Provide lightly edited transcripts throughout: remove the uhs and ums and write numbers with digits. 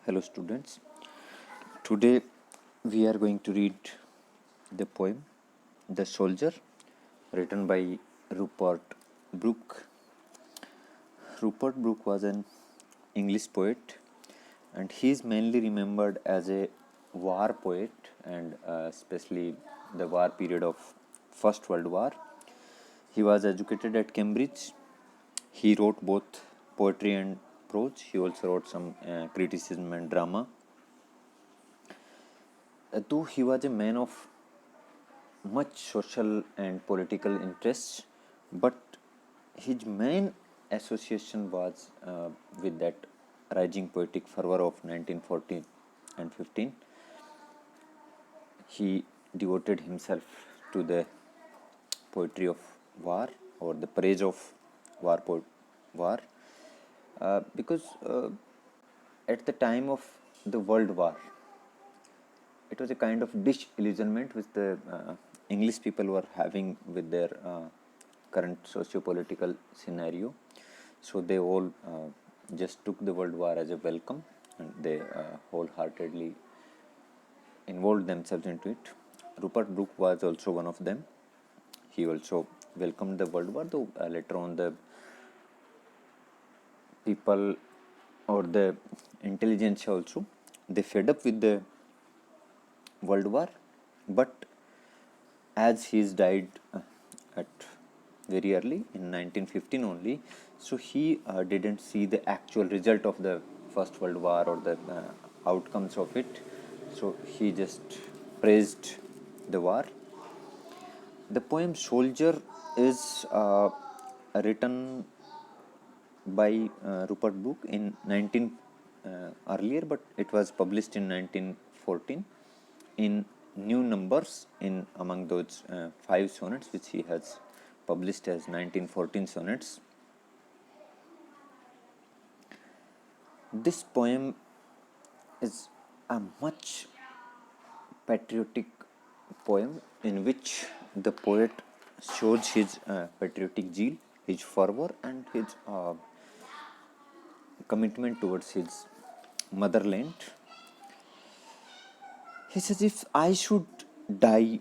Hello students, today we are going to read the poem The Soldier, written by Rupert Brooke. Rupert Brooke was an English poet and he is mainly remembered as a war poet and especially the war period of First World War. He was educated at Cambridge. He wrote both poetry and prose. He also wrote some criticism and drama. Though he was a man of much social and political interests, but his main association was with that rising poetic fervor of 1914 and 15. He devoted himself to the poetry of war or the praise of war because at the time of the World War, it was a kind of disillusionment which the English people were having with their current socio-political scenario. So they all just took the World War as a welcome and they wholeheartedly involved themselves into it. Rupert Brooke was also one of them. He also welcomed the World War, though later on the people or the intelligentsia also, they fed up with the World War, but as he's died at very early in 1915 only, so he didn't see the actual result of the First World War or the outcomes of it, so he just praised the war. The poem Soldier is written by Rupert Brooke in 19 earlier, but it was published in 1914 in new numbers in among those 5 sonnets which he has published as 1914 sonnets. This poem is a much patriotic poem in which the poet shows his patriotic zeal, his fervor and his commitment towards his motherland. He says, if I should die,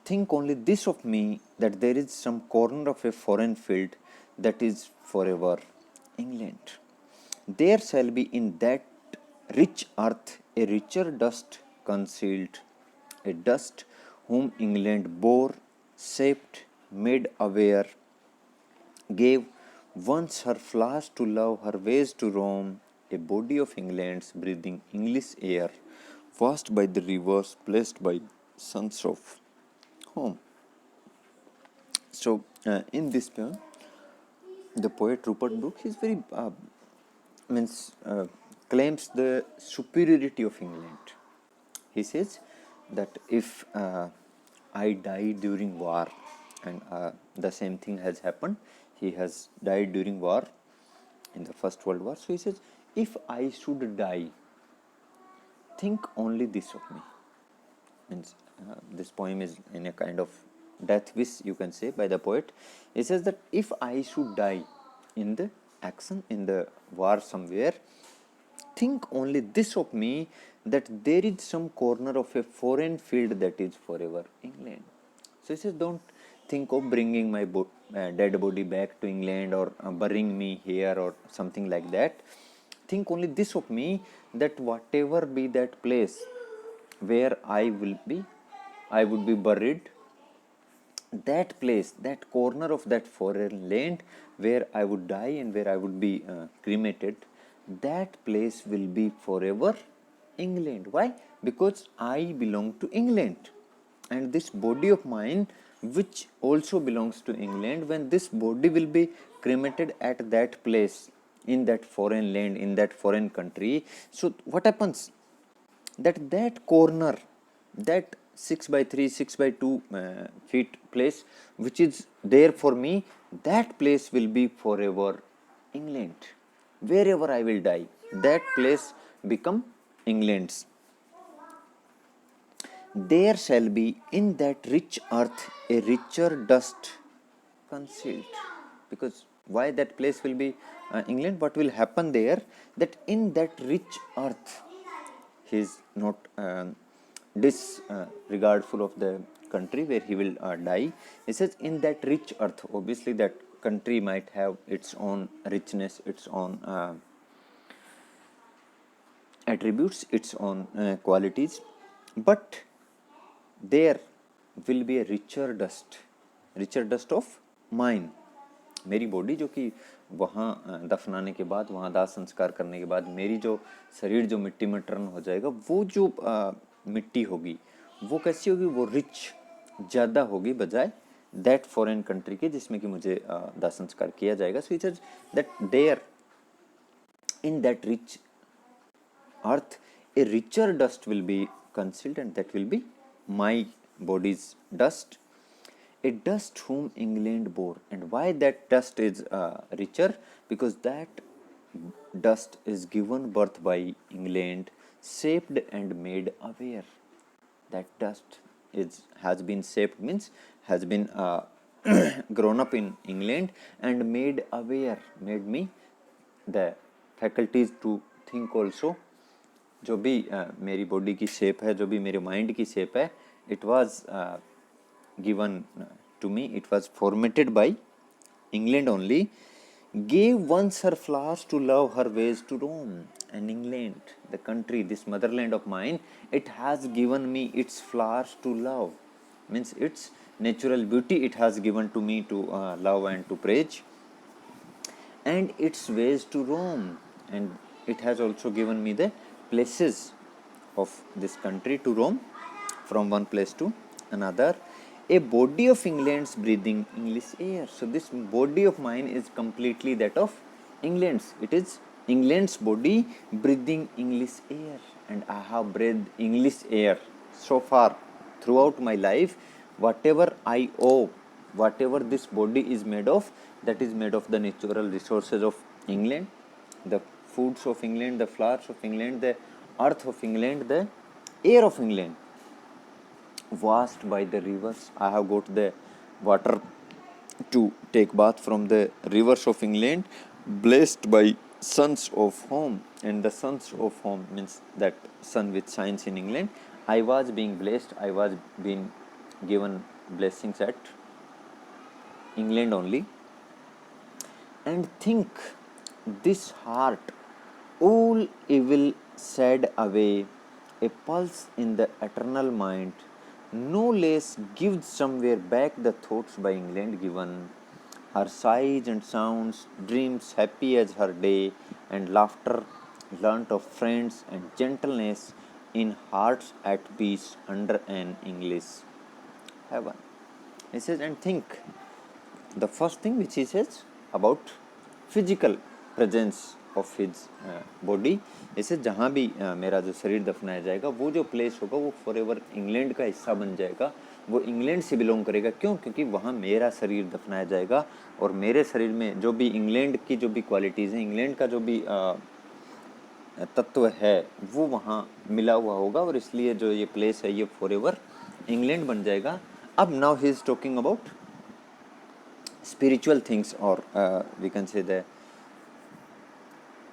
think only this of me, that there is some corner of a foreign field that is forever England. There shall be in that rich earth a richer dust concealed, a dust whom England bore, shaped, made aware, gave once her flowers to love, her ways to roam, a body of England's breathing English air, washed by the rivers, blessed by sons of home. So, in this poem, the poet Rupert Brooke is very claims the superiority of England. He says that if I die during war, and the same thing has happened, he has died during war in the First World War. So he says, if I should die, think only this of me. Means this poem is in a kind of death wish, you can say, by the poet. He says that if I should die in the action, in the war somewhere, think only this of me, that there is some corner of a foreign field that is forever England. So he says, don't think of bringing my dead body back to England or burying me here or something like that. Think only this of me, that whatever be that place where I would be buried, that place, that corner of that foreign land where I would die and where I would be cremated, that place will be forever England. Why? Because I belong to England, and this body of mine, which also belongs to England, when this body will be cremated at that place, in that foreign land, in that foreign country, so what happens? That corner, that 6 by 3 6 by 2 feet place which is there for me, that place will be forever England. Wherever I will die, that place become England's. There shall be in that rich earth a richer dust concealed, because Why that place will be England? What will happen there? That in that rich earth, he is not disregardful of the country where he will die. He says in that rich earth, obviously that country might have its own richness, its own attributes, its own qualities, but there will be a richer dust of mine. मेरी body जो कि वहाँ दफनाने के बाद, वहाँ दाह संस्कार करने के बाद मेरी जो शरीर जो मिट्टी में टर्न हो जाएगा, वो जो मिट्टी होगी वो कैसी होगी? वो रिच ज़्यादा होगी बजाय दैट फॉरेन कंट्री के जिसमें कि मुझे दाह संस्कार किया जाएगा. So it is that there in that rich earth a richer dust will be concealed, and that will be my body's dust, a dust whom England bore. And why that dust is richer? Because that dust is given birth by England, shaped and made aware. That dust has been shaped, means has been grown up in England and made aware, made me the faculties to think also. जो भी मेरी body की shape है, जो भी मेरे mind की shape है, it was given to me, it was formatted by England only. gave once her flowers to love, her ways to roam. And England, the country, this motherland of mine, it has given me its flowers to love, means its natural beauty it has given to me to love and to praise, and its ways to roam. And it has also given me the places of this country to roam from one place to another. A body of England's breathing English air. So this body of mine is completely that of England's. It is England's body breathing English air, and I have breathed English air so far throughout my life. Whatever I owe, whatever this body is made of, that is made of the natural resources of England, the foods of England, the flowers of England, the earth of England, the air of England. Washed by the rivers, I have got the water to take bath from the rivers of England. Blessed by sons of home, and the sons of home means that sun which shines in England. I was being blessed, I was being given blessings at England only. And think, this heart, all evil said away, a pulse in the eternal mind, no less gives somewhere back the thoughts by England given. Her sighs and sounds, dreams happy as her day, and laughter learnt of friends and gentleness in hearts at peace under an English heaven. He says, and think, the first thing which he says about physical presence of his body, इसे जहाँ भी मेरा जो शरीर दफनाया जाएगा, वो जो प्लेस होगा वो फॉरएवर इंग्लैंड का हिस्सा बन जाएगा, वो इंग्लैंड से बिलोंग करेगा. क्यों? क्योंकि वहाँ मेरा शरीर दफनाया जाएगा और मेरे शरीर में जो भी इंग्लैंड की जो भी क्वालिटीज़ हैं, इंग्लैंड का जो भी तत्व है, वो वहाँ मिला हुआ होगा, और इसलिए जो ये प्लेस है ये फॉरएवर इंग्लैंड बन जाएगा. अब now he is talking about spiritual things, or we can say the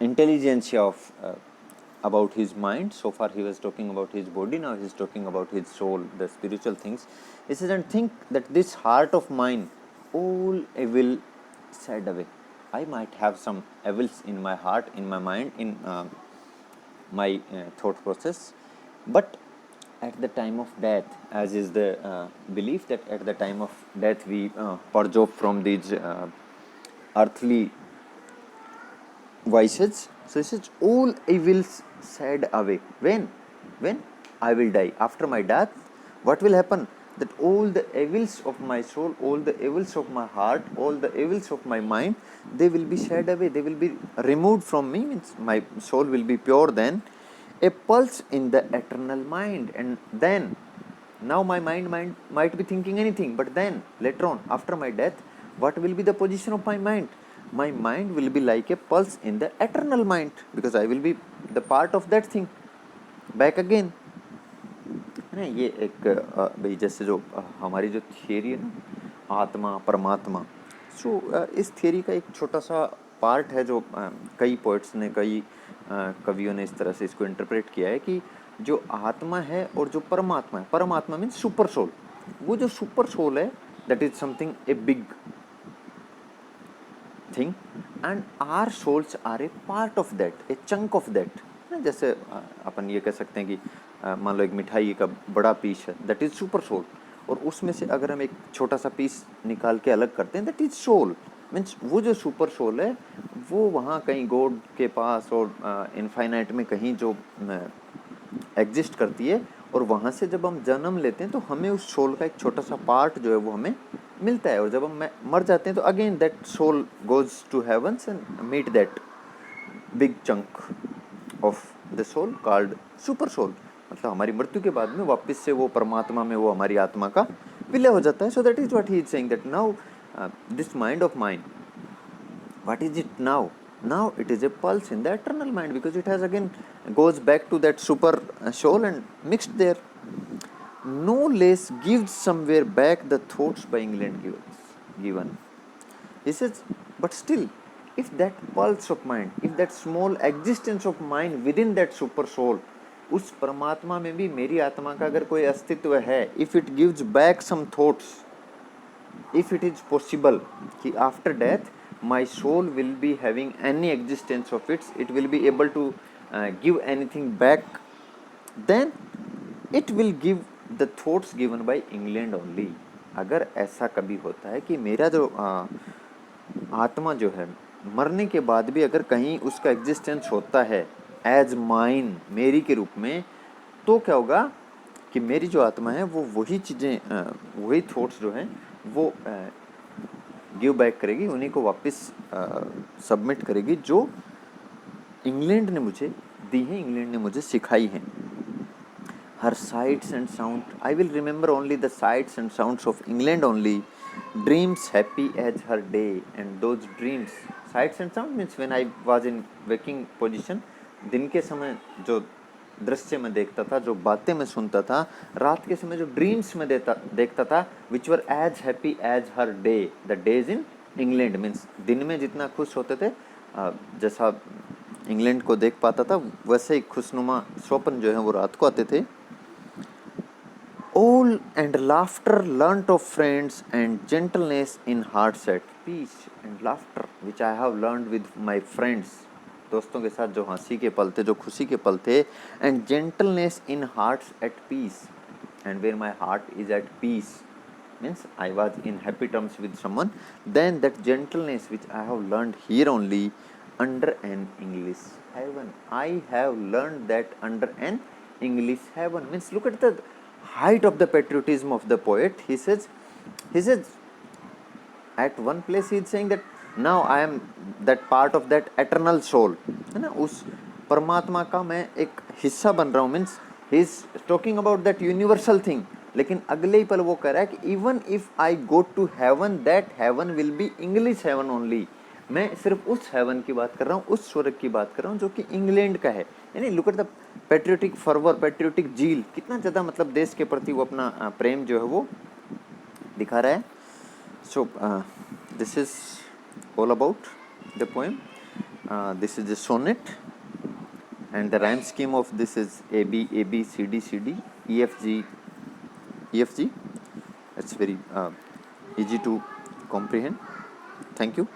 intelligentsia of about his mind. So far he was talking about his body, now he is talking about his soul, the spiritual things. He says, and think that this heart of mine, all evil said away. I might have some evils in my heart, in my mind, in my thought process, but at the time of death, as is the belief that at the time of death we purge off from these earthly vices. So he says, all evils said away. When I will die, after my death, what will happen? That all the evils of my soul, all the evils of my heart, all the evils of my mind, they will be shed away, they will be removed from me, means my soul will be pure then. A pulse in the eternal mind. And then, now my mind might be thinking anything, but then later on, after my death, what will be the position of my mind? My mind will be like a pulse in the eternal mind, because I will be the part of that thing back again. है ये एक भाई जैसे जो हमारी जो theory है ना, आत्मा परमात्मा, सो इस थियरी का एक छोटा सा पार्ट है जो कई पोइट्स ने, कई कवियों ने इस तरह से इसको इंटरप्रेट किया है कि जो आत्मा है और जो परमात्मा है, परमात्मा मीन्स सुपर सोल, वो जो सुपर सोल है that is something a big thing and our souls are a part of that, a chunk of that. जैसे अपन ये कह सकते हैं कि मान लो एक मिठाई का बड़ा पीस है, दैट इज सुपर सोल, और उसमें से अगर हम एक छोटा सा पीस निकाल के अलग करते हैं दैट इज सोल। मीन्स वो जो सुपर सोल है वो वहाँ कहीं गॉड के पास और इनफाइनाइट में कहीं जो एग्जिस्ट करती है, और वहाँ से जब हम जन्म लेते हैं तो हमें उस सोल का एक छोटा सा पार्ट जो है वो हमें मिलता है, और जब हम मर जाते हैं तो again that soul goes to heavens and meet that big chunk of the soul called super soul. मतलब हमारी मृत्यु के बाद में वापस से वो परमात्मा में वो हमारी आत्मा का विलय हो जाता है। So that is what he is saying that now this mind of mine, what is it now? Now it is a pulse in the eternal mind because it has again goes back to that super soul and mixed there. No less gives somewhere back the thoughts by England given. He says, but still, if that pulse of mind, if that small existence of mind within that super soul, उस परमात्मा में भी मेरी आत्मा का अगर कोई अस्तित्व है, if it gives back some thoughts, if it is possible कि after death my soul will be having any existence of its, it will be able to give anything back, then it will give the thoughts given by England only. अगर ऐसा कभी होता है कि मेरा जो आत्मा जो है मरने के बाद भी अगर कहीं उसका एग्जिस्टेंस होता है एज माइन, मेरी के रूप में, तो क्या होगा कि मेरी जो आत्मा है वो वही चीज़ें, वही थॉट्स जो हैं वो गिव बैक करेगी, उन्हीं को वापस सबमिट करेगी जो इंग्लैंड ने मुझे दी है, इंग्लैंड ने मुझे सिखाई है। Her sights and sound I will remember only the sights and sounds of England only, dreams happy as her day and those dreams. Sights and sound means when I was in waking position, दिन के समय जो दृश्य में देखता था, जो बातें मैं सुनता था, रात के समय जो ड्रीम्स में देखता था, which were as happy as her day, the days in England means दिन में जितना खुश होते थे, जैसा इंग्लैंड को देख पाता था वैसे ही खुशनुमा स्वप्न जो है वो रात को आते थे। All and laughter learnt of friends and gentleness in hearts at peace, and laughter which I have learned with my friends, दोस्तों के साथ जो हंसी के पल थे, जो खुशी के पल थे, and gentleness in hearts at peace, and where my heart is at peace means I was in happy terms with someone, then that gentleness which I have learned here only under an English heaven, I have learned that under an English heaven means look at the height of the patriotism of the poet. He says at one place he is saying that now I am that part of that eternal soul, है ना, उस परमात्मा का मैं एक हिस्सा बन रहा हूँ, means he is talking about that universal thing, लेकिन अगले ही पल वो कह रहा है कि even if I go to heaven, that heaven will be English heaven only. मैं सिर्फ उस हेवन की बात कर रहा हूँ, उस स्वर्ग की बात कर रहा हूँ जो कि इंग्लैंड का है। यानी look at the patriotic fervour, patriotic zeal, कितना ज़्यादा मतलब देश के प्रति वो अपना प्रेम जो है वो दिखा रहा है। So this is all about the poem, this is a sonnet and the rhyme scheme of this is AB AB CD CD EFG EFG. It's very easy to comprehend. Thank you.